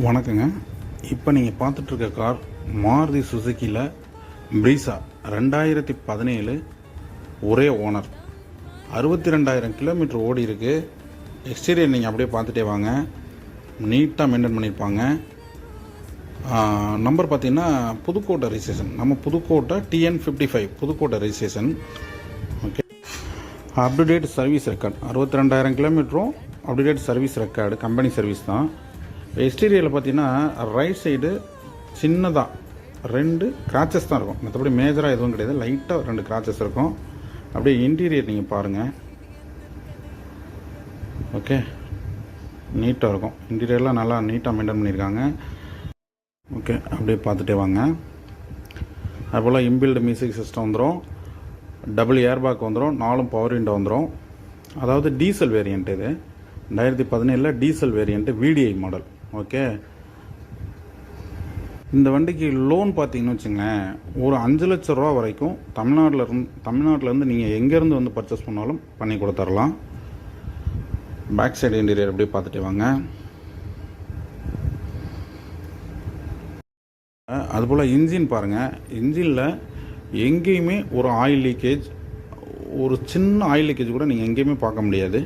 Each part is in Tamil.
வணக்கங்க. இப்போ நீங்கள் பார்த்துட்ருக்க கார் மாருதி சுசுக்கியில் ப்ரீஸா 2017 ஒரே ஓனர். 62,000 கிலோமீட்டர் ஓடி இருக்குது. எக்ஸ்டீரியர் நீங்கள் அப்படியே பார்த்துட்டே வாங்க. நீட்டாக மெயின்டைன் பண்ணியிருப்பாங்க. நம்பர் பார்த்தீங்கன்னா புதுக்கோட்டை ரெஜிஸ்ட்ரேஷன். நம்ம Pudukkottai TN55 Pudukkottai registration. Okay. Up to date service record 62,000 கிலோமீட்டரும் up to date service record, company service தான். எக்ஸ்டீரியரில் பார்த்தீங்கன்னா ரைட் சைடு சின்னதாக 2 கிராச்சஸ் தான் இருக்கும். மற்றபடி மேஜராக எதுவும் கிடையாது. லைட்டாக 2 கிராச்சஸ் இருக்கும். அப்படியே இன்டீரியர் நீங்கள் பாருங்கள். ஓகே, நீட்டாக இருக்கும். இன்டீரியர்லாம் நல்லா நீட்டாக மெயின்டைன் பண்ணியிருக்காங்க. ஓகே, அப்படியே பார்த்துட்டே வாங்க. அதுபோல் இன்பில்டு மியூசிக் சிஸ்டம் வந்துடும். டபுள் ஏர்பேக் வந்துடும். 4 பவர் விண்டோ வந்துடும். அதாவது டீசல் வேரியண்ட். இது 2017 diesel variant VDI model. Okay, இந்த வண்டிக்கு லோன் பார்த்தீங்கன்னு வச்சுங்களேன், ஒரு 5 லட்ச ரூபா வரைக்கும் தமிழ்நாட்டிலேருந்து நீங்கள் எங்கேருந்து வந்து பர்ச்சேஸ் பண்ணாலும் பண்ணி கொடுத்துடலாம். பேக் சைடு இன்டீரியர் அப்படியே பார்த்துட்டு வாங்க. அதுபோல் இன்ஜின் பாருங்கள். இன்ஜினில் எங்கேயுமே ஒரு ஆயில் லீக்கேஜ், ஒரு சின்ன ஆயில் லீக்கேஜ் கூட நீங்கள் எங்கேயுமே பார்க்க முடியாது.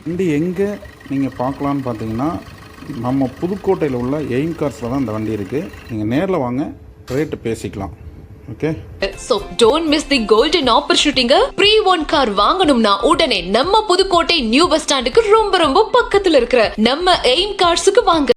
வண்டி எங்கே நீங்கள் பார்க்கலான்னு பார்த்தீங்கன்னா, நம்ம புதுக்கோட்டையில் உள்ள எய்ம் கார்ஸில் தான் இந்த வண்டி இருக்குது. நீங்கள் நேரில் வாங்க, ரேட்டு பேசிக்கலாம். Okay, So don't miss the golden opportunity. Pre-owned car வாங்கணும்னா உடனே நம்ம புதுக்கோட்டை நியூ பஸ் ஸ்டாண்டுக்கு ரொம்ப பக்கத்துல இருக்கிற நம்ம எய்ம் கார்ஸுக்கு வாங்க.